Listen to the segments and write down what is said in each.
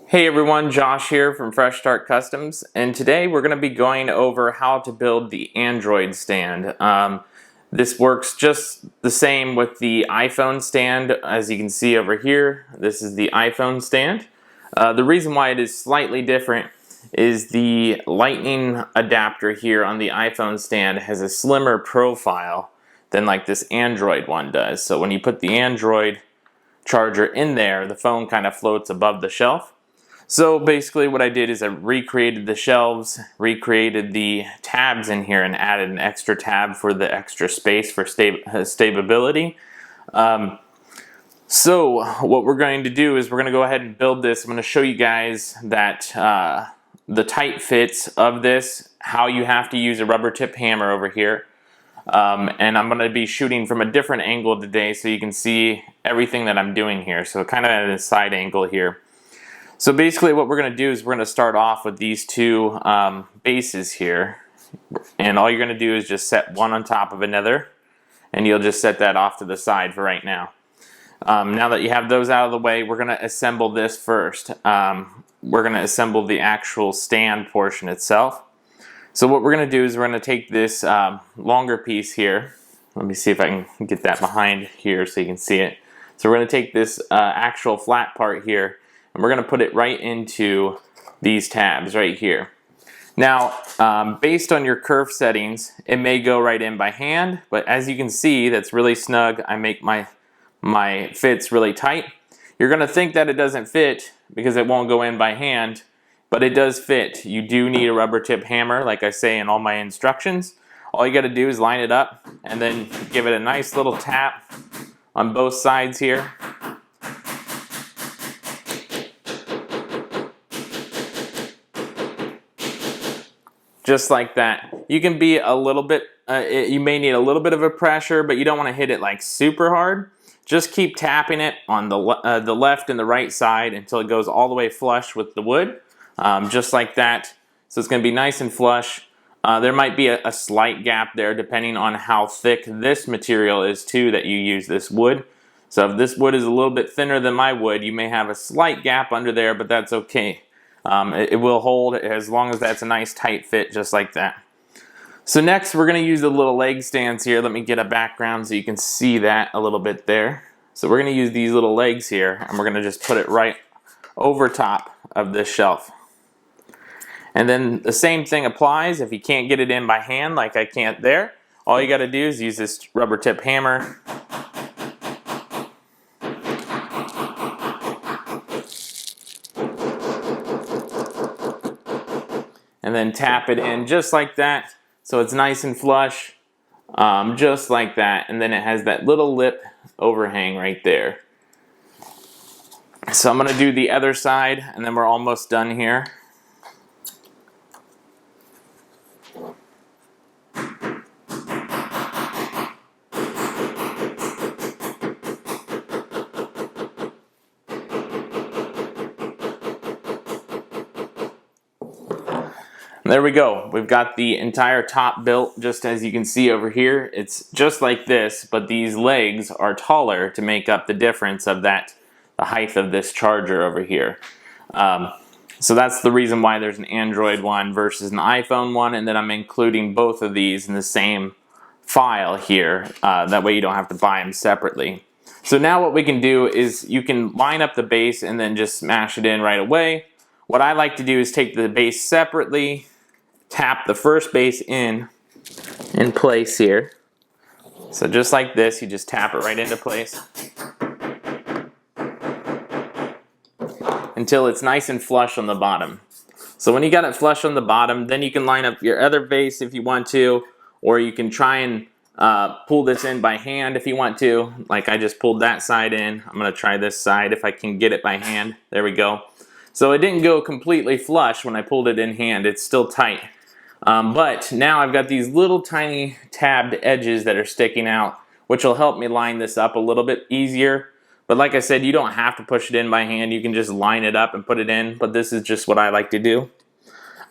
Hey everyone, Josh here from Fresh Start Customs, and today we're going to be going over how to build the Android stand. This works just the same with the iPhone stand. As you can see over here, this is the iPhone stand. The reason why it is slightly different is the lightning adapter here on the iPhone stand has a slimmer profile than like this Android one does. So when you put the Android charger in there, the phone kind of floats above the shelf. So basically what I did is I recreated the shelves, recreated the tabs in here, and added an extra tab for the extra space for stability. So what we're going to do is we're going to go ahead and build this. I'm going to show you guys that the tight fits of this, how you have to use a rubber tip hammer over here. And I'm going to be shooting from a different angle today so you can see everything that I'm doing here. So kind of at a side angle here. So basically what we're going to do is we're going to start off with these two bases here, and all you're going to do is just set one on top of another, and you'll just set that off to the side for right now. Now that you have those out of the way, we're going to assemble this first. We're going to assemble the actual stand portion itself. So what we're going to do is we're going to take this longer piece here. Let me see if I can get that behind here so you can see it. So we're going to take this actual flat part here, and we're going to put it right into these tabs right here. Now, based on your kerf settings, it may go right in by hand, but as you can see, that's really snug. I make my fits really tight. You're going to think that it doesn't fit because it won't go in by hand, but it does fit. You do need a rubber tip hammer, like I say in all my instructions. All you got to do is line it up and then give it a nice little tap on both sides here. Just like that. You can be a little bit, you may need a little bit of a pressure, but you don't want to hit it like super hard. Just keep tapping it on the left and the right side until it goes all the way flush with the wood. Just like that. So it's going to be nice and flush. There might be a slight gap there depending on how thick this material is too that you use this wood. So if this wood is a little bit thinner than my wood, you may have a slight gap under there, but that's okay. It will hold as long as that's a nice tight fit just like that. So next we're going to use the little leg stands here. Let me get a background so you can see that a little bit there. So we're going to use these little legs here, and we're going to just put it right over top of this shelf. And then the same thing applies if you can't get it in by hand like I can't there. All you got to do is use this rubber tip hammer. And then tap it in just like that, so it's nice and flush, just like that. And then it has that little lip overhang right there. So I'm going to do the other side, and then we're almost done here. There we go. We've got the entire top built just as you can see over here. It's just like this, but these legs are taller to make up the difference of the height of this charger over here. So that's the reason why there's an Android one versus an iPhone one, and then I'm including both of these in the same file here. That way you don't have to buy them separately. So now what we can do is you can line up the base and then just smash it in right away. What I like to do is take the base separately, tap the first base in place here. So just like this, you just tap it right into place until it's nice and flush on the bottom. So when you got it flush on the bottom, then you can line up your other base if you want to, or you can try and pull this in by hand if you want to. Like I just pulled that side in. I'm going to try this side if I can get it by hand. There we go. So it didn't go completely flush when I pulled it in hand. It's still tight. But now I've got these little tiny tabbed edges that are sticking out, which will help me line this up a little bit easier. But like I said, you don't have to push it in by hand. You can just line it up and put it in, but this is just what I like to do.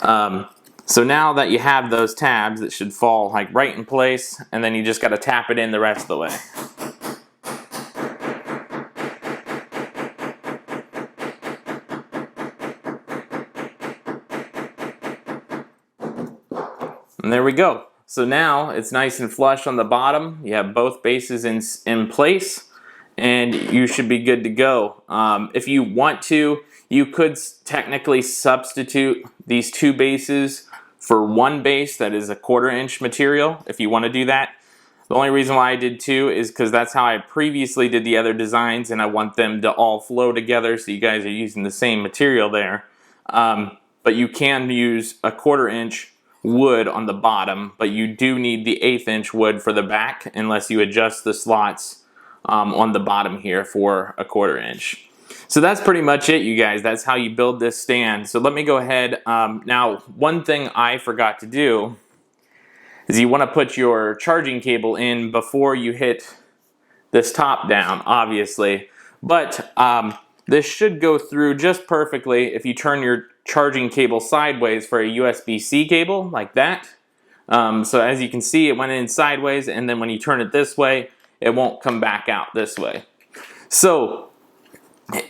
So now that you have those tabs, it should fall like right in place, and then you just got to tap it in the rest of the way. And there we go. So now it's nice and flush on the bottom. You have both bases in place, and you should be good to go. If you want to, you could technically substitute these two bases for one base that is a 1/4 inch material if you want to do that. The only reason why I did two is because that's how I previously did the other designs, and I want them to all flow together so you guys are using the same material there. But you can use a 1/4 inch wood on the bottom, but you do need the 1/8 inch wood for the back unless you adjust the slots on the bottom here for a 1/4 inch. So that's pretty much it, you guys. That's how you build this stand. So let me go ahead. Now, one thing I forgot to do is you want to put your charging cable in before you hit this top down, obviously. But this should go through just perfectly if you turn your charging cable sideways for a USB-C cable, like that. So as you can see, it went in sideways, and then when you turn it this way, it won't come back out this way. So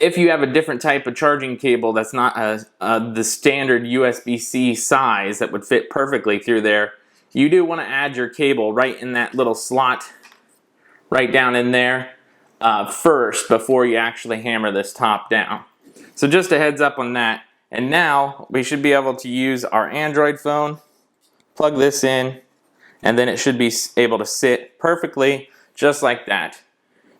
if you have a different type of charging cable that's not the standard USB-C size that would fit perfectly through there, you do want to add your cable right in that little slot, right down in there, first before you actually hammer this top down. So just a heads up on that. And now we should be able to use our Android phone, plug this in, and then it should be able to sit perfectly just like that.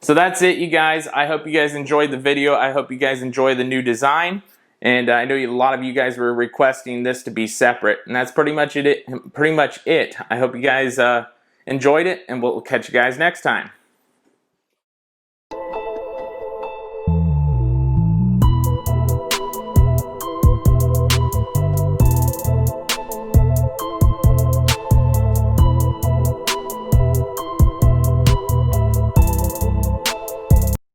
So that's it, you guys. I hope you guys enjoyed the video. I hope you guys enjoy the new design. And I know a lot of you guys were requesting this to be separate, and that's pretty much it. I hope you guys enjoyed it, and we'll catch you guys next time.